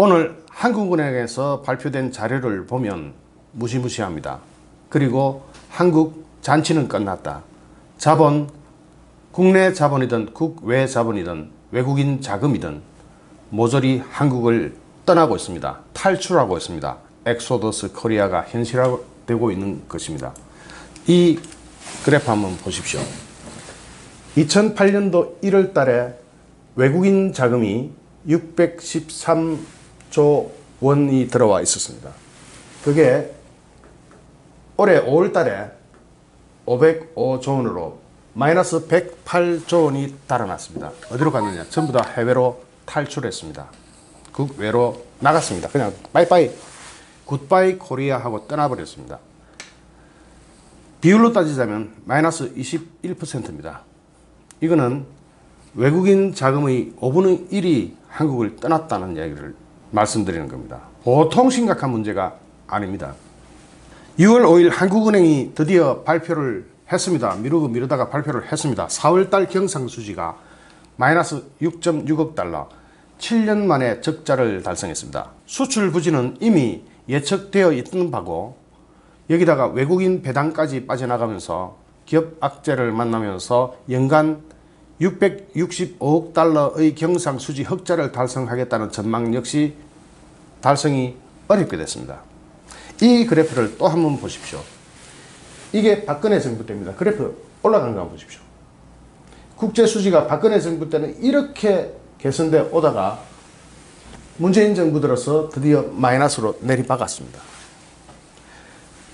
오늘 한국은행에서 발표된 자료를 보면 무시무시합니다. 그리고 한국 잔치는 끝났다. 자본, 국내 자본이든 국외 자본이든 외국인 자금이든 모조리 한국을 떠나고 있습니다. 탈출하고 있습니다. 엑소더스 코리아가 현실화되고 있는 것입니다. 이 그래프 한번 보십시오. 2008년도 1월 달에 외국인 자금이 613조 원이 들어와 있었습니다. 그게 올해 5월 달에 505조 원으로 마이너스 108조 원이 달아났습니다. 어디로 갔느냐? 전부 다 해외로 탈출했습니다. 국외로 나갔습니다. 그냥 빠이빠이, 굿바이 코리아 하고 떠나버렸습니다. 비율로 따지자면 마이너스 21%입니다. 이거는 외국인 자금의 5분의 1이 한국을 떠났다는 얘기를 말씀드리는 겁니다. 보통 심각한 문제가 아닙니다. 6월 5일 한국은행이 드디어 발표를 했습니다. 미루다가 발표를 했습니다. 4월달 경상수지가 마이너스 6.6억 달러, 7년 만에 적자를 달성했습니다. 수출 부진은 이미 예측되어 있던 바고, 여기다가 외국인 배당까지 빠져나가면서 기업 악재를 만나면서 연간 665억 달러의 경상수지 흑자를 달성하겠다는 전망 역시 달성이 어렵게 됐습니다. 이 그래프를 또 한번 보십시오. 이게 박근혜 정부 때입니다. 그래프 올라간 거 한번 보십시오. 국제수지가 박근혜 정부 때는 이렇게 개선돼 오다가 문재인 정부 들어서 드디어 마이너스로 내리박았습니다.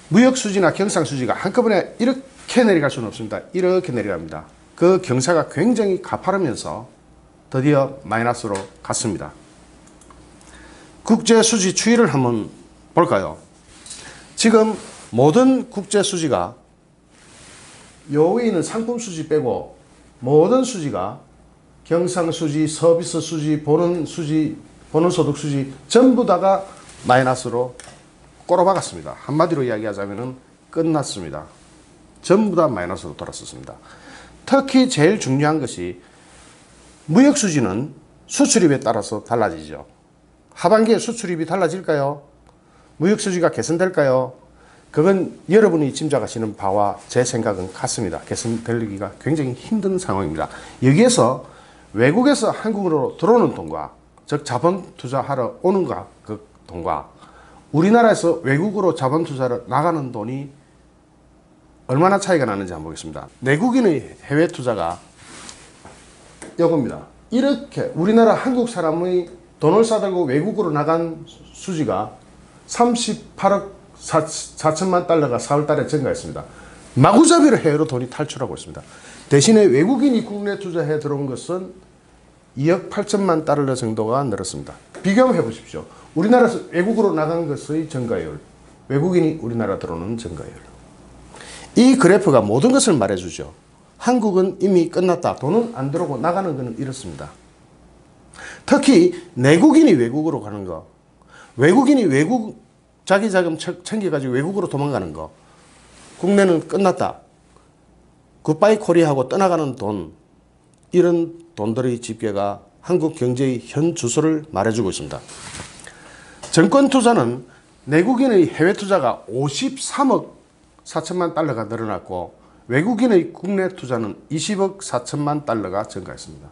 무역수지나 경상수지가 한꺼번에 이렇게 내려갈 수는 없습니다. 이렇게 내려갑니다. 그 경사가 굉장히 가파르면서 드디어 마이너스로 갔습니다. 국제수지 추이를 한번 볼까요? 지금 모든 국제수지가 요 위에 있는 상품수지 빼고 모든 수지가 경상수지, 서비스수지, 보는수지, 보는소득수지 전부 다가 마이너스로 꼬라박았습니다. 한마디로 이야기하자면 끝났습니다. 전부 다 마이너스로 돌았었습니다. 특히 제일 중요한 것이 무역수지는 수출입에 따라서 달라지죠. 하반기에 수출입이 달라질까요? 무역수지가 개선될까요? 그건 여러분이 짐작하시는 바와 제 생각은 같습니다. 개선되기가 굉장히 힘든 상황입니다. 여기에서 외국에서 한국으로 들어오는 돈과, 즉 자본 투자하러 오는 그 돈과 우리나라에서 외국으로 자본 투자를 나가는 돈이 얼마나 차이가 나는지 한번 보겠습니다. 내국인의 해외 투자가 이겁니다. 이렇게 우리나라 한국 사람의 돈을 싸들고 외국으로 나간 수지가 38억 4천만 달러가 4월달에 증가했습니다. 마구잡이로 해외로 돈이 탈출하고 있습니다. 대신에 외국인이 국내 투자해 들어온 것은 2억 8천만 달러 정도가 늘었습니다. 비교해 보십시오. 우리나라에서 외국으로 나간 것의 증가율, 외국인이 우리나라 들어오는 증가율. 이 그래프가 모든 것을 말해주죠. 한국은 이미 끝났다. 돈은 안 들어오고 나가는 것은 이렇습니다. 특히 내국인이 외국으로 가는 거, 외국인이 외국 자기 자금 챙겨가지고 외국으로 도망가는 거, 국내는 끝났다. 굿바이 코리아하고 떠나가는 돈, 이런 돈들의 집계가 한국 경제의 현 주소를 말해주고 있습니다. 정권 투자는 내국인의 해외 투자가 53억 4천만 달러가 늘어났고 외국인의 국내 투자는 20억 4천만 달러가 증가했습니다.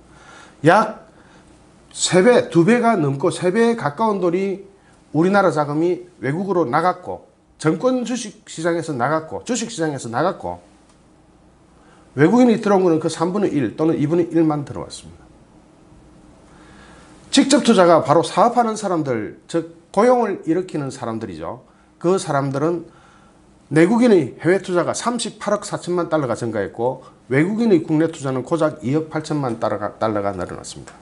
약 3배, 2배가 넘고 3배에 가까운 돈이 우리나라 자금이 외국으로 나갔고, 정권 주식시장에서 나갔고, 주식시장에서 나갔고, 외국인이 들어온 것은 그 3분의 1 또는 2분의 1만 들어왔습니다. 직접 투자가 바로 사업하는 사람들, 즉 고용을 일으키는 사람들이죠. 그 사람들은 내국인의 해외 투자가 38억 4천만 달러가 증가했고 외국인의 국내 투자는 고작 2억 8천만 달러가 늘어났습니다.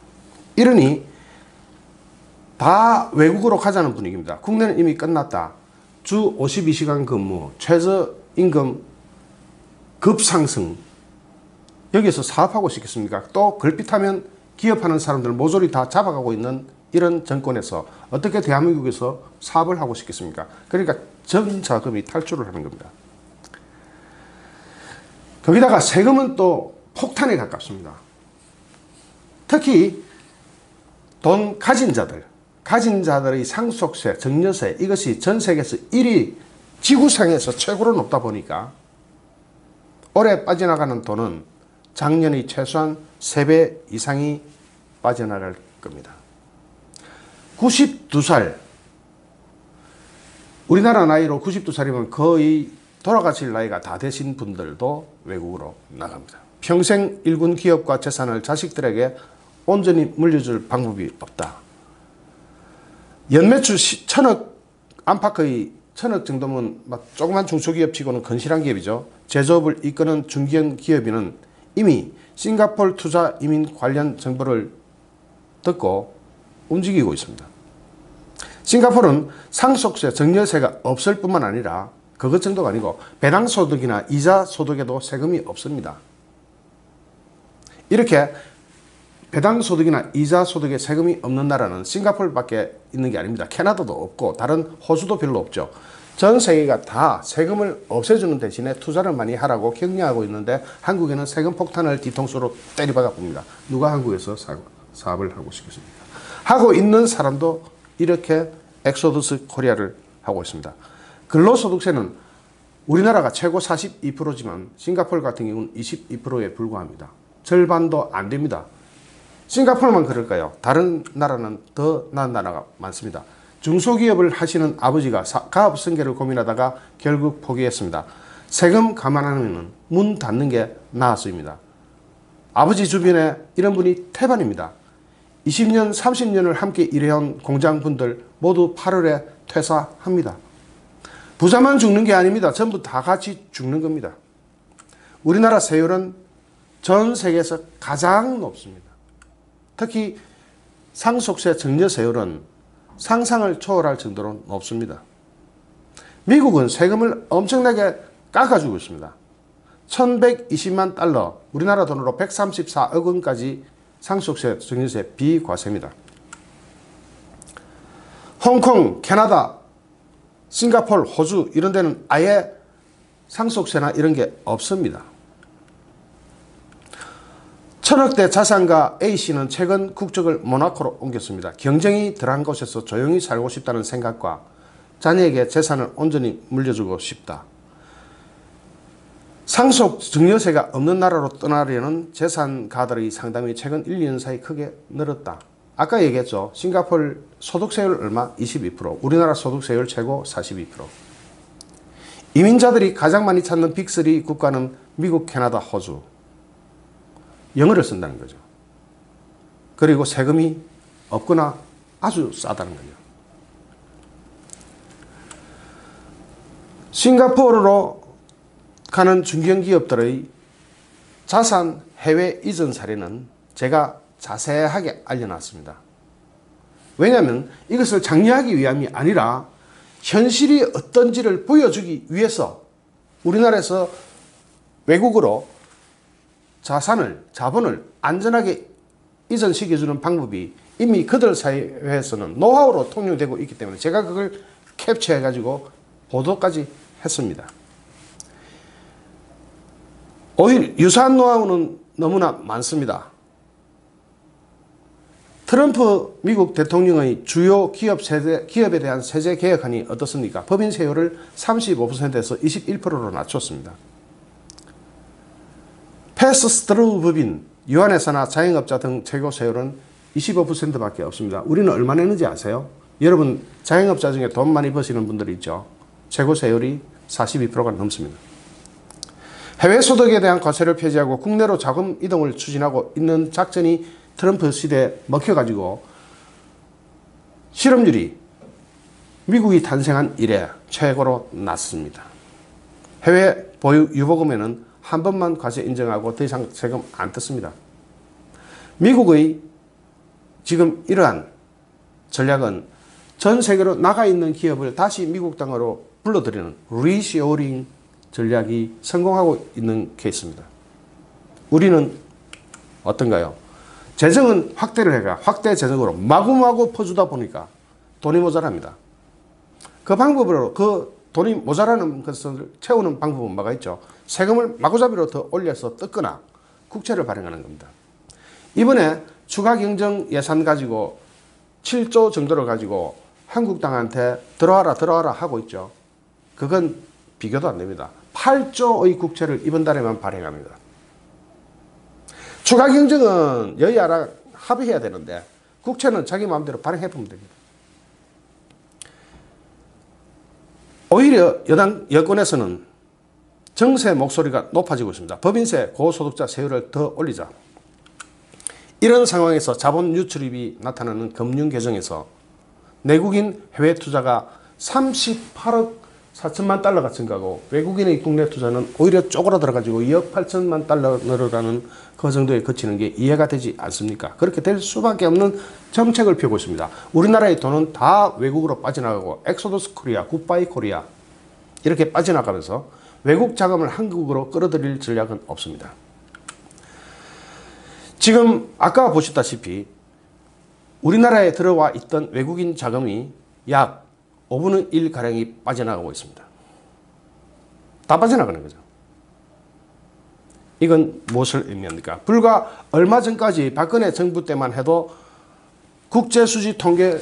이러니 다 외국으로 가자는 분위기입니다. 국내는 이미 끝났다. 주 52시간 근무, 최저임금 급상승, 여기서 사업하고 싶겠습니까? 또 걸핏하면 기업하는 사람들 모조리 다 잡아가고 있는 이런 정권에서 어떻게 대한민국에서 사업을 하고 싶겠습니까? 그러니까 전 자금이 탈출을 하는 겁니다. 거기다가 세금은 또 폭탄에 가깝습니다. 특히 돈 가진 자들, 가진 자들의 상속세, 증여세 이것이 전 세계에서 1위 지구상에서 최고로 높다 보니까 올해 빠져나가는 돈은 작년이 최소한 3배 이상이 빠져나갈 겁니다. 92살, 우리나라 나이로 92살이면 거의 돌아가실 나이가 다 되신 분들도 외국으로 나갑니다. 평생 일군 기업과 재산을 자식들에게 온전히 물려줄 방법이 없다. 연매출 1,000억 안팎의 1,000억 정도면 조그만 중소기업 치고는 건실한 기업이죠. 제조업을 이끄는 중견 기업인은 이미 싱가포르 투자 이민 관련 정보를 듣고 움직이고 있습니다. 싱가포르는 상속세, 증여세가 없을 뿐만 아니라 그것 정도가 아니고 배당소득이나 이자소득에도 세금이 없습니다. 이렇게 배당소득이나 이자소득에 세금이 없는 나라는 싱가포르밖에 있는 게 아닙니다. 캐나다도 없고 다른 호주도 별로 없죠. 전 세계가 다 세금을 없애주는 대신에 투자를 많이 하라고 격려하고 있는데 한국에는 세금 폭탄을 뒤통수로 때려박아 봅니다. 누가 한국에서 사업을 하고 싶겠습니까? 하고 있는 사람도 이렇게 엑소더스 코리아를 하고 있습니다. 근로소득세는 우리나라가 최고 42%지만 싱가포르 같은 경우는 22%에 불과합니다. 절반도 안 됩니다. 싱가포르만 그럴까요? 다른 나라는 더 나은 나라가 많습니다. 중소기업을 하시는 아버지가 가업 승계를 고민하다가 결국 포기했습니다. 세금 감안하면 문 닫는 게 나았습니다. 아버지 주변에 이런 분이 태반입니다. 20년, 30년을 함께 일해온 공장분들 모두 8월에 퇴사합니다. 부자만 죽는 게 아닙니다. 전부 다 같이 죽는 겁니다. 우리나라 세율은 전 세계에서 가장 높습니다. 특히 상속세 증여세율은 상상을 초월할 정도로 높습니다. 미국은 세금을 엄청나게 깎아주고 있습니다. 1120만 달러, 우리나라 돈으로 134억 원까지 상속세, 증여세 비과세입니다. 홍콩, 캐나다, 싱가포르, 호주 이런 데는 아예 상속세나 이런 게 없습니다. 1,000억대 자산가 A씨는 최근 국적을 모나코로 옮겼습니다. 경쟁이 덜한 곳에서 조용히 살고 싶다는 생각과 자녀에게 재산을 온전히 물려주고 싶다. 상속 증여세가 없는 나라로 떠나려는 재산가들의 상담이 최근 1, 2년 사이 크게 늘었다. 아까 얘기했죠. 싱가포르 소득세율 얼마? 22%. 우리나라 소득세율 최고 42%. 이민자들이 가장 많이 찾는 빅3 국가는 미국, 캐나다, 호주. 영어를 쓴다는 거죠. 그리고 세금이 없거나 아주 싸다는 거죠. 싱가포르로 가는 중견기업들의 자산 해외 이전 사례는 제가 자세하게 알려놨습니다. 왜냐하면 이것을 장려하기 위함이 아니라 현실이 어떤지를 보여주기 위해서 우리나라에서 외국으로 자본을 안전하게 이전시켜주는 방법이 이미 그들 사회에서는 노하우로 통용되고 있기 때문에 제가 그걸 캡처해가지고 보도까지 했습니다. 오히려 유사한 노하우는 너무나 많습니다. 트럼프 미국 대통령의 주요 기업에 대한 세제 개혁안이 어떻습니까? 법인 세율을 35%에서 21%로 낮췄습니다. 패스스루 법인, 유한회사나 자영업자 등 최고 세율은 25%밖에 없습니다. 우리는 얼마 내는지 아세요? 여러분 자영업자 중에 돈 많이 버시는 분들이 있죠. 최고 세율이 42%가 넘습니다. 해외 소득에 대한 과세를 폐지하고 국내로 자금 이동을 추진하고 있는 작전이 트럼프 시대에 먹혀가지고 실업률이 미국이 탄생한 이래 최고로 낮습니다. 해외 보유 유보금에는 한 번만 과세 인정하고 더 이상 세금 안 뜯습니다. 미국의 지금 이러한 전략은 전 세계로 나가 있는 기업을 다시 미국 땅으로 불러들이는 리쇼어링 전략이 성공하고 있는 케이스입니다. 우리는 어떤가요? 재정은 확대를 해가 확대 재정으로 마구마구 퍼주다 보니까 돈이 모자랍니다. 그 방법으로 그 돈이 모자라는 것을 채우는 방법은 뭐가 있죠? 세금을 마구잡이로 더 올려서 뜯거나 국채를 발행하는 겁니다. 이번에 추가 경정 예산 가지고 7조 정도를 가지고 한국당한테 들어와라 하고 있죠. 그건 비교도 안 됩니다. 8조의 국채를 이번 달에만 발행합니다. 추가 경정은 여야랑 합의해야 되는데 국채는 자기 마음대로 발행해 보면 됩니다. 오히려 여권에서는 정세 목소리가 높아지고 있습니다. 법인세, 고소득자 세율을 더 올리자. 이런 상황에서 자본 유출입이 나타나는 금융 계정에서 내국인 해외 투자가 38억 4천만 달러가 증가하고 외국인의 국내 투자는 오히려 쪼그라들어가지고 2억 8천만 달러 늘어나는 그 정도에 그치는 게 이해가 되지 않습니까? 그렇게 될 수밖에 없는 정책을 펴고 있습니다. 우리나라의 돈은 다 외국으로 빠져나가고 엑소더스 코리아, 굿바이 코리아 이렇게 빠져나가면서 외국 자금을 한국으로 끌어들일 전략은 없습니다. 지금 아까 보셨다시피 우리나라에 들어와 있던 외국인 자금이 약 5분의 1가량이 빠져나가고 있습니다. 다 빠져나가는 거죠. 이건 무엇을 의미합니까? 불과 얼마 전까지 박근혜 정부 때만 해도 국제수지 통계,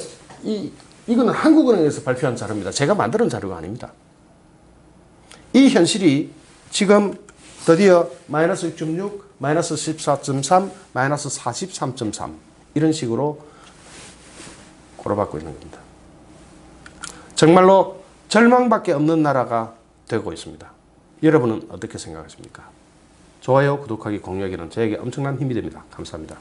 이거는 한국은행에서 발표한 자료입니다. 제가 만든 자료가 아닙니다. 이 현실이 지금 드디어 마이너스 6.6, 마이너스 14.3, 마이너스 43.3 이런 식으로 고려받고 있는 겁니다. 정말로 절망밖에 없는 나라가 되고 있습니다. 여러분은 어떻게 생각하십니까? 좋아요, 구독하기, 공유하기는 저에게 엄청난 힘이 됩니다. 감사합니다.